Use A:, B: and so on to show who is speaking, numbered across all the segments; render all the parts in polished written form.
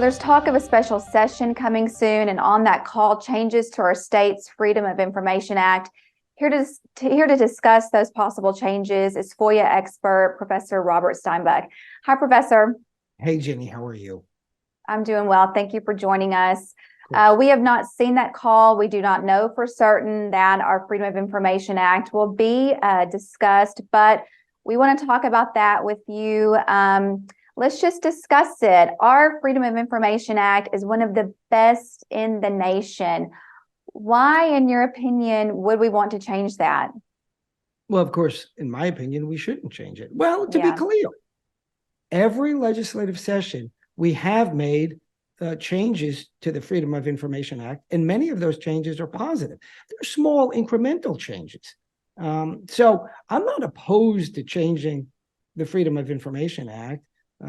A: Well, there's talk of a special session coming soon, and on that call, changes to our state's Freedom of Information Act. Here to discuss those possible changes is FOIA expert Professor Robert Steinbuch. Hi, Professor.
B: Hey, Jenny, how are you?
A: I'm doing well. Thank you for joining us. We have not seen that call. We do not know for certain that our Freedom of Information Act will be discussed, but we want to talk about that with you. Let's just discuss it. Our Freedom of Information Act is one of the best in the nation. Why, in your opinion, would we want to change that?
B: Well, of course, in my opinion, we shouldn't change it. Well, to be clear, every legislative session, we have made changes to the Freedom of Information Act, and many of those changes are positive. They're small incremental changes. So I'm not opposed to changing the Freedom of Information Act,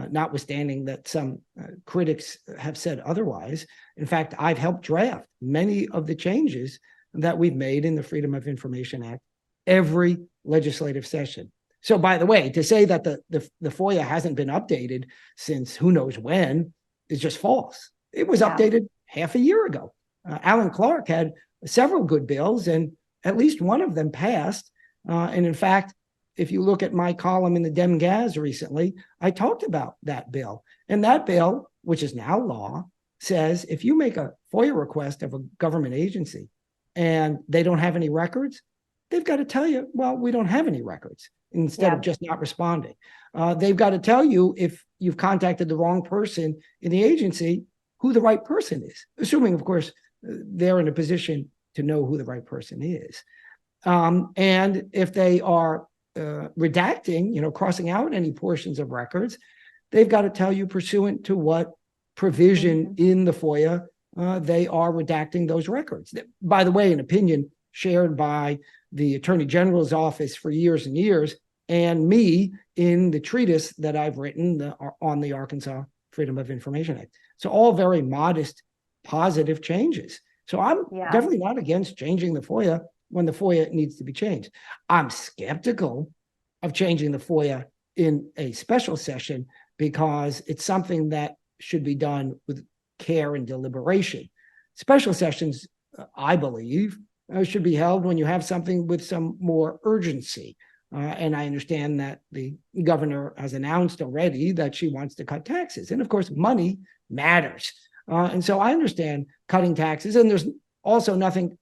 B: notwithstanding that some critics have said otherwise. In fact, I've helped draft many of the changes that we've made in the Freedom of Information Act every legislative session. So, by the way, to say that the FOIA hasn't been updated since who knows when is just false. It was updated half a year ago. Alan Clark had several good bills, and at least one of them passed. And in fact, if you look at my column in the Dem Gaz recently, I talked about that bill. And that bill, which is now law, says if you make a FOIA request of a government agency and they don't have any records, they've got to tell you, well, we don't have any records, instead of just not responding. They've got to tell you if you've contacted the wrong person in the agency, who the right person is, assuming, of course, they're in a position to know who the right person is. And if they are redacting, crossing out any portions of records, they've got to tell you pursuant to what provision in the FOIA they are redacting those records. By the way, an opinion shared by the Attorney General's office for years and years, and me in the treatise that I've written on the Arkansas Freedom of Information Act. So all very modest, positive changes. So I'm definitely not against changing the FOIA when the FOIA needs to be changed. I'm skeptical of changing the FOIA in a special session because it's something that should be done with care and deliberation. Special sessions, I believe, should be held when you have something with some more urgency. And I understand that the governor has announced already that she wants to cut taxes. And of course, money matters. And so I understand cutting taxes. And there's also nothing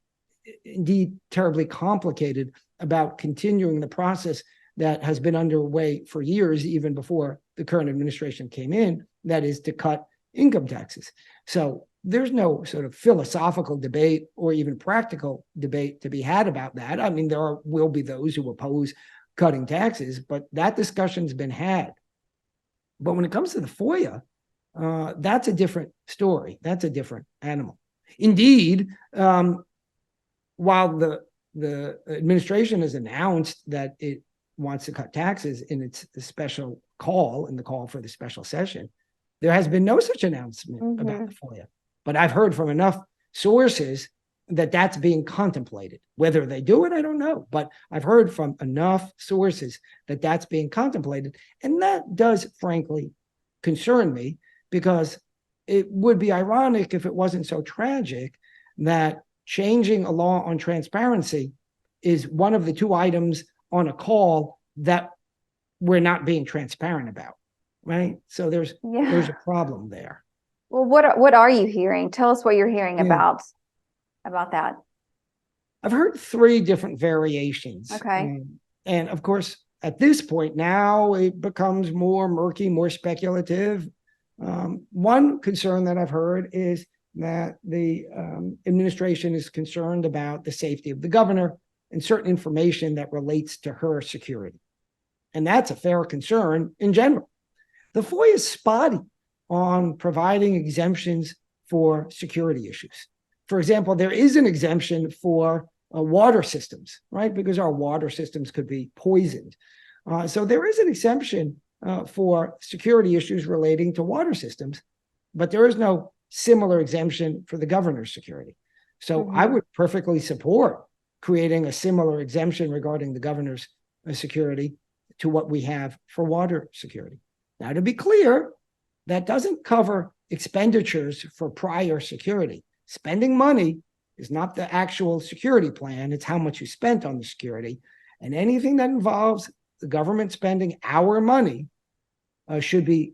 B: indeed terribly complicated about continuing the process that has been underway for years, even before the current administration came in, that is to cut income taxes. So there's no sort of philosophical debate or even practical debate to be had about that. I mean, will be those who oppose cutting taxes, but that discussion's been had. But when it comes to the FOIA, that's a different story. That's a different animal. Indeed, while the administration has announced that it wants to cut taxes in its special call, in the call for the special session, there has been no such announcement about the FOIA. But I've heard from enough sources that that's being contemplated. Whether they do it, I don't know. But I've heard from enough sources that that's being contemplated. And that does, frankly, concern me, because it would be ironic if it wasn't so tragic that changing a law on transparency is one of the two items on a call that we're not being transparent about, right? So there's a problem there.
A: Well, what are you hearing? Tell us what you're hearing about that.
B: I've heard three different variations.
A: Okay.
B: And of course, at this point now, it becomes more murky, more speculative. One concern that I've heard is that the administration is concerned about the safety of the governor and certain information that relates to her security. And that's a fair concern in general. The FOIA is spotty on providing exemptions for security issues. For example, there is an exemption for water systems, right? Because our water systems could be poisoned. So there is an exemption for security issues relating to water systems, but there is no similar exemption for the governor's security. So I would perfectly support creating a similar exemption regarding the governor's security to what we have for water security. Now, to be clear, that doesn't cover expenditures for prior security. Spending money is not the actual security plan. It's how much you spent on the security. And anything that involves the government spending our money should be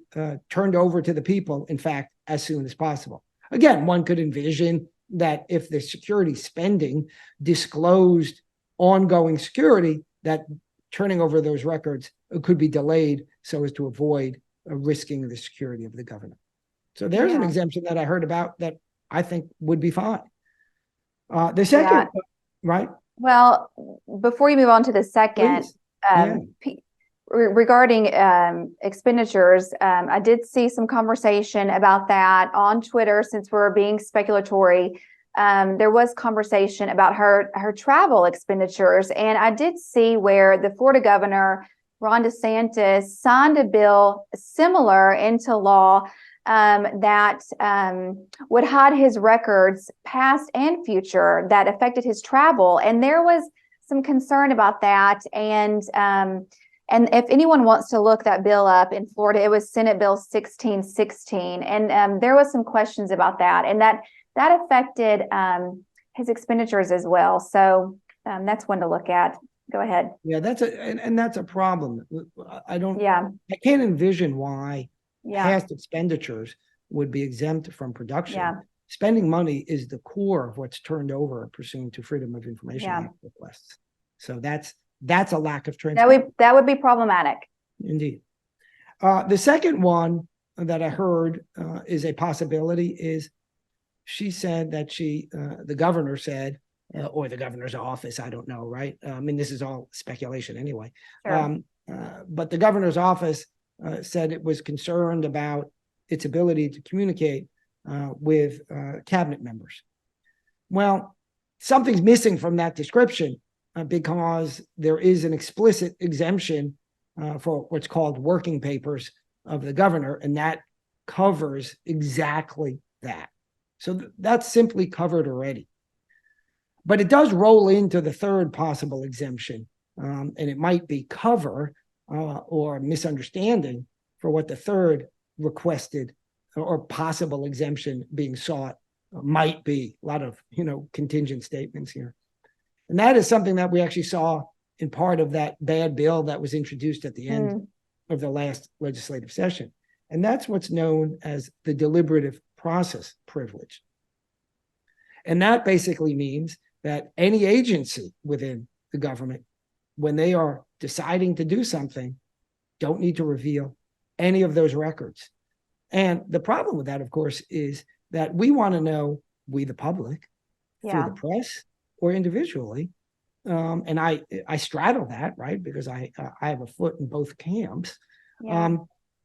B: turned over to the people, in fact, as soon as possible. Again, one could envision that if the security spending disclosed ongoing security, that turning over those records could be delayed so as to avoid risking the security of the government. So there's an exemption that I heard about that I think would be fine. The second, right?
A: Well, before you move on to the second, regarding expenditures, I did see some conversation about that on Twitter. Since we're being speculatory, there was conversation about her travel expenditures, and I did see where the Florida governor Ron DeSantis signed a bill similar into law that would hide his records, past and future, that affected his travel. And there was some concern about that. And if anyone wants to look that bill up in Florida, it was Senate Bill 1616. And there was some questions about that. And that affected his expenditures as well. So that's one to look at. Go ahead.
B: Yeah, that's a problem. I can't envision why past expenditures would be exempt from production. Spending money is the core of what's turned over pursuant to Freedom of Information Act requests. So that's a lack of transparency.
A: That would be problematic.
B: Indeed. The second one that I heard is a possibility is she said that the governor said, or the governor's office, I don't know, right? I mean, this is all speculation anyway.
A: Sure.
B: But the governor's office said it was concerned about its ability to communicate with cabinet members. Well, something's missing from that description because there is an explicit exemption for what's called working papers of the governor, and that covers exactly that. So that's simply covered already. But it does roll into the third possible exemption, and it might be cover or misunderstanding for what the third requested or possible exemption being sought might be. A lot of contingent statements here. And that is something that we actually saw in part of that bad bill that was introduced at the end of the last legislative session. And that's what's known as the deliberative process privilege. And that basically means that any agency within the government, when they are deciding to do something, don't need to reveal any of those records. And the problem with that, of course, is that we want to know, we the public, through the press or individually, and I straddle that, right? Because I have a foot in both camps,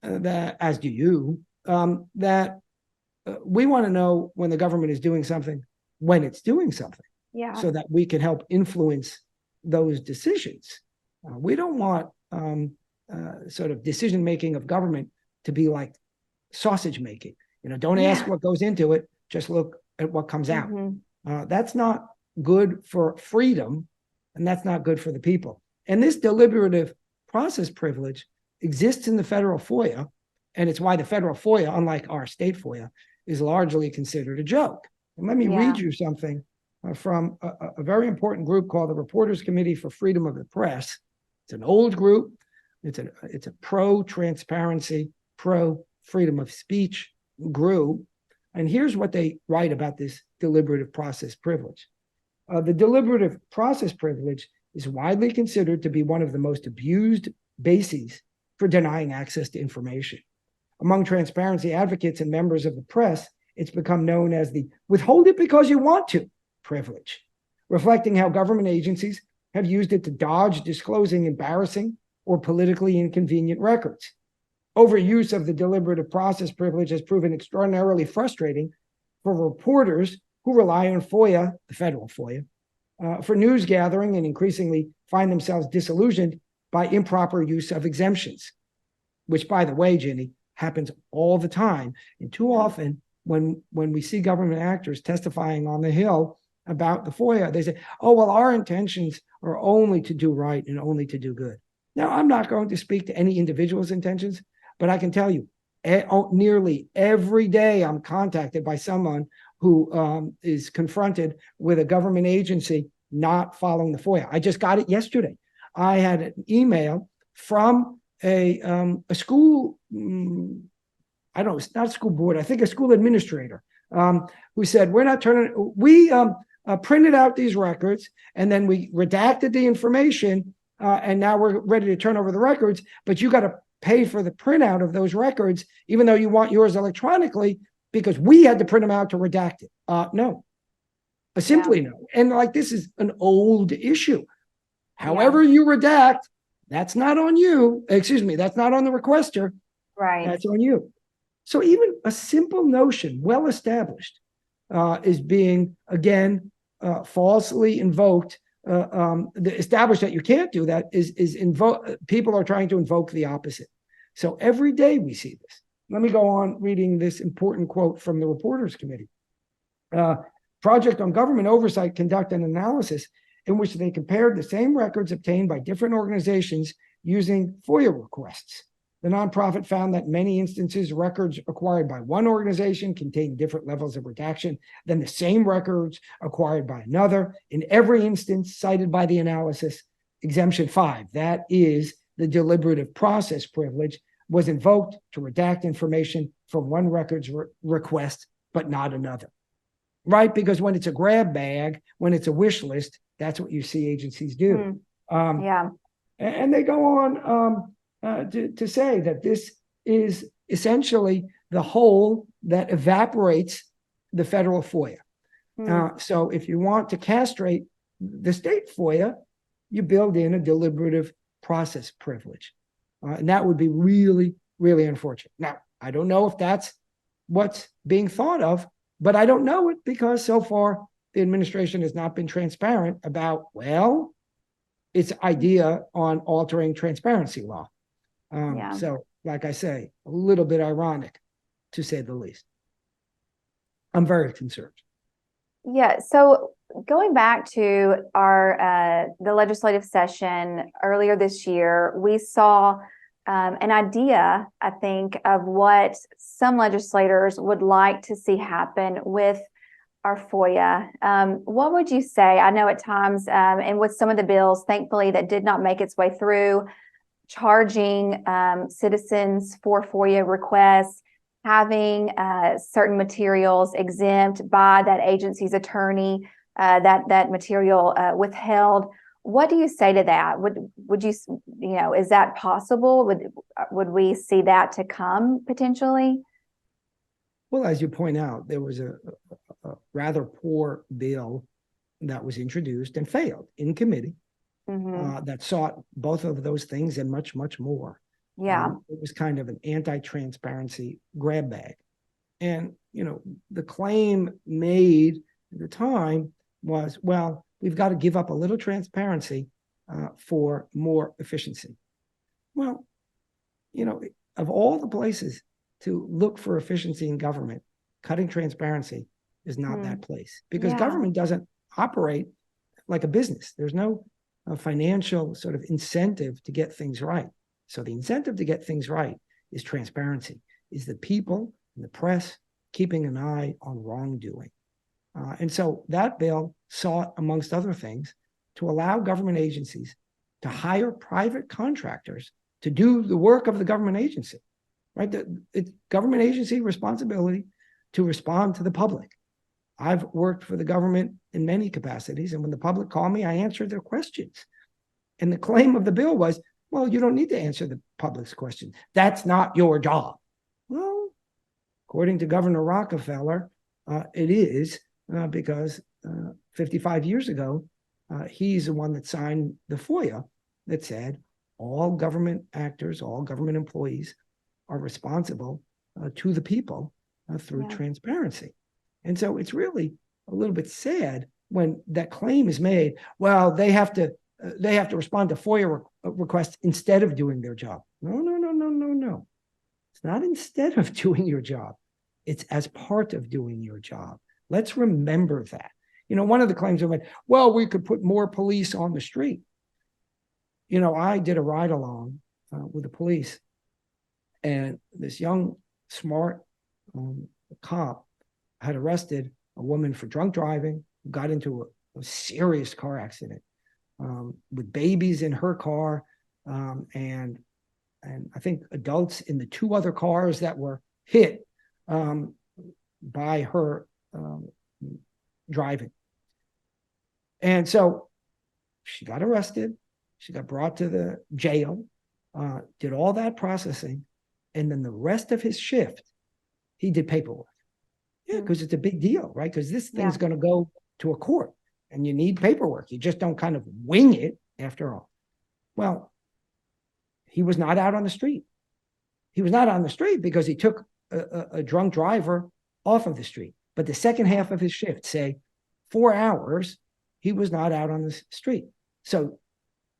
B: that, as do you, that we want to know when the government is doing something, when it's doing something. So that we can help influence those decisions. We don't want sort of decision making of government to be like sausage making. Don't ask what goes into it, just look at what comes out. That's not good for freedom, and that's not good for the people. And this deliberative process privilege exists in the federal FOIA, and it's why the federal FOIA, unlike our state FOIA, is largely considered a joke. And let me read you something from a very important group called the Reporters Committee for Freedom of the Press. It's an old group. It's a pro-transparency, pro-freedom of speech group. And here's what they write about this deliberative process privilege. The deliberative process privilege is widely considered to be one of the most abused bases for denying access to information. Among transparency advocates and members of the press, it's become known as the withhold it because you want to privilege, reflecting how government agencies have used it to dodge disclosing embarrassing or politically inconvenient records. Overuse of the deliberative process privilege has proven extraordinarily frustrating for reporters who rely on FOIA, the federal FOIA, for news gathering and increasingly find themselves disillusioned by improper use of exemptions, which, by the way, Ginny, happens all the time. And too often, when we see government actors testifying on the Hill about the FOIA, they say, oh, well, our intentions are only to do right and only to do good. Now, I'm not going to speak to any individual's intentions, but I can tell you, Nearly every day I'm contacted by someone who is confronted with a government agency not following the FOIA. I just got it yesterday. I had an email from a school, I don't know, it's not a school board, I think a school administrator, who said, we printed out these records and then we redacted the information, and now we're ready to turn over the records, but you got to pay for the printout of those records, even though you want yours electronically, because we had to print them out to redact it. No, simply no. And like, this is an old issue. However you redact, that's not on you. Excuse me, that's not on the requester.
A: Right.
B: That's on you. So even a simple notion, well established, is being, again, falsely invoked. Established that you can't do that is people are trying to invoke the opposite. So every day we see this. Let me go on reading this important quote from the Reporters Committee. Project on Government Oversight conducted an analysis in which they compared the same records obtained by different organizations using FOIA requests. The nonprofit found that in many instances, records acquired by one organization contained different levels of redaction than the same records acquired by another. In every instance cited by the analysis, Exemption 5, that is the deliberative process privilege, was invoked to redact information from one record's request, but not another. Right? Because when it's a grab bag, when it's a wish list, that's what you see agencies do. And they go on to say that this is essentially the hole that evaporates the federal FOIA. So if you want to castrate the state FOIA, you build in a deliberative process privilege. And that would be really, really unfortunate. Now, I don't know if that's what's being thought of, but I don't know it because so far the administration has not been transparent about, well, its idea on altering transparency law. So, like I say, a little bit ironic, to say the least. I'm very concerned.
A: Yeah. So going back to our the legislative session earlier this year, we saw an idea, I think, of what some legislators would like to see happen with our FOIA. What would you say? I know at times, and with some of the bills, thankfully, that did not make its way through, charging citizens for FOIA requests, having certain materials exempt by that agency's attorney, that material withheld. What do you say to that? Would you, is that possible? Would we see that to come potentially?
B: Well, as you point out, there was a rather poor bill that was introduced and failed in committee. That sought both of those things and much, much more. It was kind of an anti-transparency grab bag. And, the claim made at the time was, well, we've got to give up a little transparency for more efficiency. Well, of all the places to look for efficiency in government, cutting transparency is not that place, because government doesn't operate like a business. There's no financial sort of incentive to get things right. So the incentive to get things right is transparency, is the people and the press keeping an eye on wrongdoing. And so that bill sought, amongst other things, to allow government agencies to hire private contractors to do the work of the government agency, right? It's government agency responsibility to respond to the public. I've worked for the government in many capacities, and when the public called me, I answered their questions. And the claim of the bill was, well, you don't need to answer the public's questions. That's not your job. Well, according to Governor Rockefeller, it is, because 55 years ago, he's the one that signed the FOIA that said all government actors, all government employees are responsible to the people through transparency. And so it's really a little bit sad when that claim is made. Well, they have to respond to FOIA requests instead of doing their job. No. It's not instead of doing your job. It's as part of doing your job. Let's remember that. One of the claims of it, well, we could put more police on the street. I did a ride along with the police, and this young smart cop had arrested a woman for drunk driving, got into a serious car accident with babies in her car, and I think adults in the two other cars that were hit by her driving. And so she got arrested. She got brought to the jail, did all that processing. And then the rest of his shift, he did paperwork. Yeah, because it's a big deal, right? Because this thing's going to go to a court and you need paperwork. You just don't kind of wing it after all. Well, he was not out on the street. He was not on the street because he took a drunk driver off of the street. But the second half of his shift, say 4 hours, he was not out on the street. So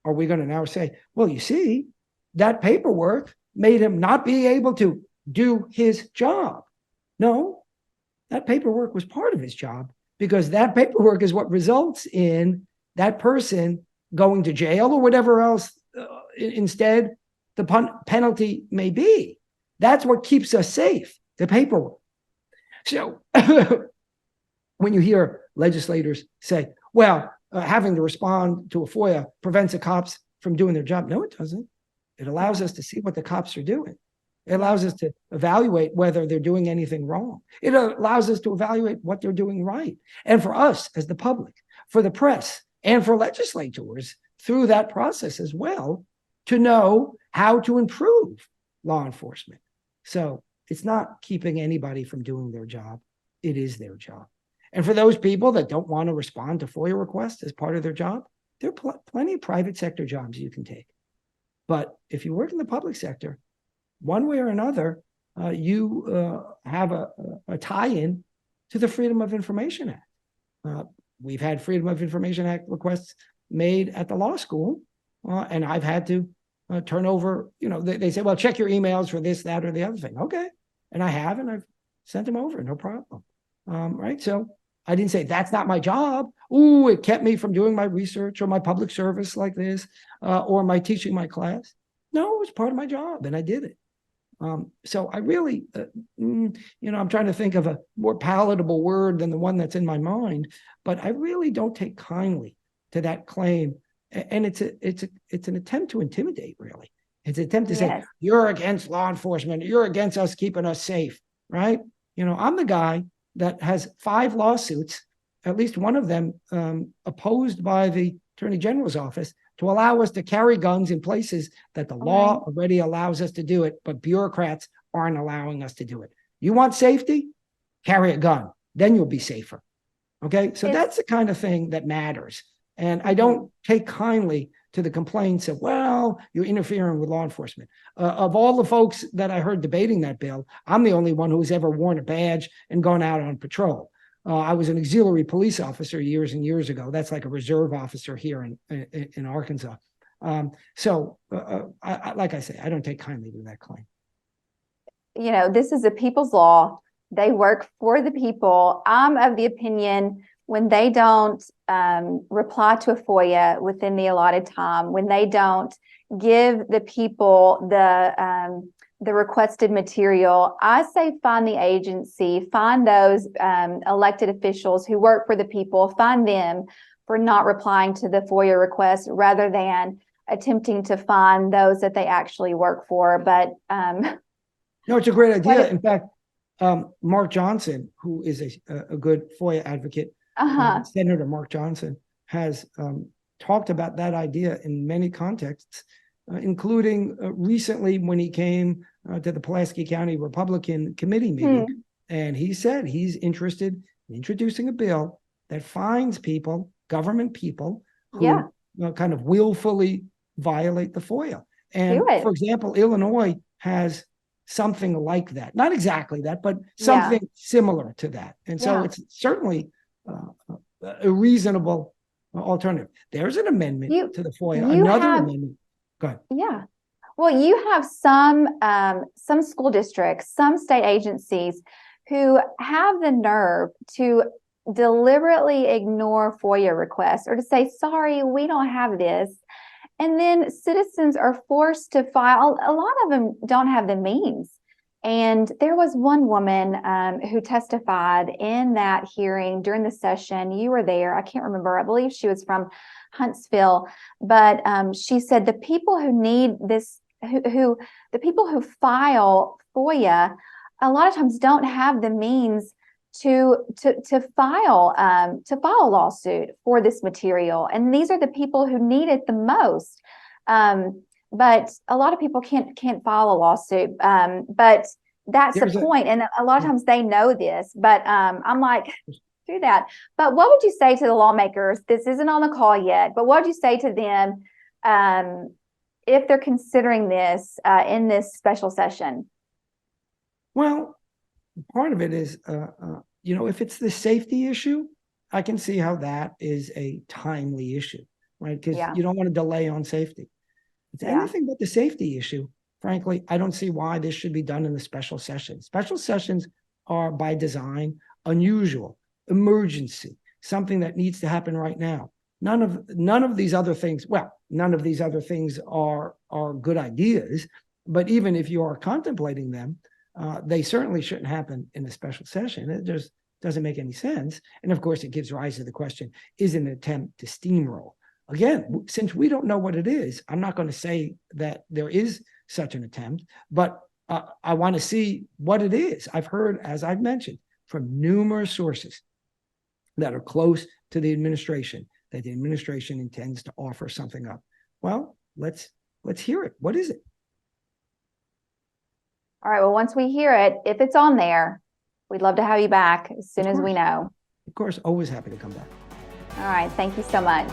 B: are we going to now say, well, you see, that paperwork made him not be able to do his job? No, that paperwork was part of his job, because that paperwork is what results in that person going to jail or whatever else instead the penalty may be. That's what keeps us safe, the paperwork. So when you hear legislators say, well, having to respond to a FOIA prevents the cops from doing their job. No, it doesn't. It allows us to see what the cops are doing. It allows us to evaluate whether they're doing anything wrong. It allows us to evaluate what they're doing right. And for us as the public, for the press, and for legislators through that process as well, to know how to improve law enforcement. So it's not keeping anybody from doing their job. It is their job. And for those people that don't want to respond to FOIA requests as part of their job, there are plenty of private sector jobs you can take. But if you work in the public sector, one way or another, you have a tie-in to the Freedom of Information Act. We've had Freedom of Information Act requests made at the law school, and I've had to turn over, they say, well, check your emails for this, that, or the other thing. Okay. And I have, and I've sent them over, no problem. Right. So I didn't say that's not my job. Ooh, it kept me from doing my research or my public service like this, or my teaching my class. No, it was part of my job, and I did it. So I really, I'm trying to think of a more palatable word than the one that's in my mind, but I really don't take kindly to that claim. And it's an attempt to intimidate, really. It's an attempt to say, you're against law enforcement, you're against us keeping us safe, right? I'm the guy that has 5 lawsuits, at least one of them opposed by the Attorney General's office, to allow us to carry guns in places that the law already allows us to do it, but bureaucrats aren't allowing us to do it. You want safety? Carry a gun. Then you'll be safer. Okay? So that's the kind of thing that matters. And I don't take kindly to the complaints of, well, you're interfering with law enforcement. Of all the folks that I heard debating that bill, I'm the only one who's ever worn a badge and gone out on patrol. I was an auxiliary police officer years and years ago. That's like a reserve officer here in Arkansas. So, like I say, I don't take kindly to that claim.
A: This is a people's law. They work for the people. I'm of the opinion when they don't reply to a FOIA within the allotted time, when they don't give the people the requested material, I say find the agency, find those elected officials who work for the people, find them for not replying to the FOIA request rather than attempting to find those that they actually work for. But
B: no, it's a great idea. In fact, Mark Johnson, who is a good FOIA advocate, Senator Mark Johnson, has talked about that idea in many contexts, including recently when he came to the Pulaski County Republican Committee meeting. And he said he's interested in introducing a bill that fines people, government people, who kind of willfully violate the FOIA. And for example, Illinois has something like that. Not exactly that, but something similar to that. And so it's certainly a reasonable alternative. There's an amendment to the FOIA, another amendment. Go ahead.
A: Yeah. Well, you have some school districts, some state agencies who have the nerve to deliberately ignore FOIA requests or to say, sorry, we don't have this. And then citizens are forced to file. A lot of them don't have the means And there was one woman who testified in that hearing during the session. You were there. I can't remember. I believe she was from Huntsville. But she said the people who need this, the people who file FOIA, a lot of times don't have the means to file a lawsuit for this material. And these are the people who need it the most. But a lot of people can't file a lawsuit. But that's the point. And a lot of times they know this, but I'm like, do that. But what would you say to the lawmakers? This isn't on the call yet, but what would you say to them if they're considering this in this special session?
B: Well, part of it is, if it's the safety issue, I can see how that is a timely issue, right? Because you don't want to delay on safety. It's anything but the safety issue. Frankly, I don't see why this should be done in the special session. Special sessions are by design unusual, emergency, something that needs to happen right now. None of these other things, none of these other things are good ideas, but even if you are contemplating them, they certainly shouldn't happen in a special session. It just doesn't make any sense. And of course, it gives rise to the question, is it an attempt to steamroll? Again, since we don't know what it is, I'm not going to say that there is such an attempt, but I want to see what it is. I've heard, as I've mentioned, from numerous sources that are close to the administration, that the administration intends to offer something up. Well, let's hear it. What is it?
A: All right. Well, once we hear it, if it's on there, we'd love to have you back as soon as we know.
B: Of course, always happy to come back.
A: All right. Thank you so much.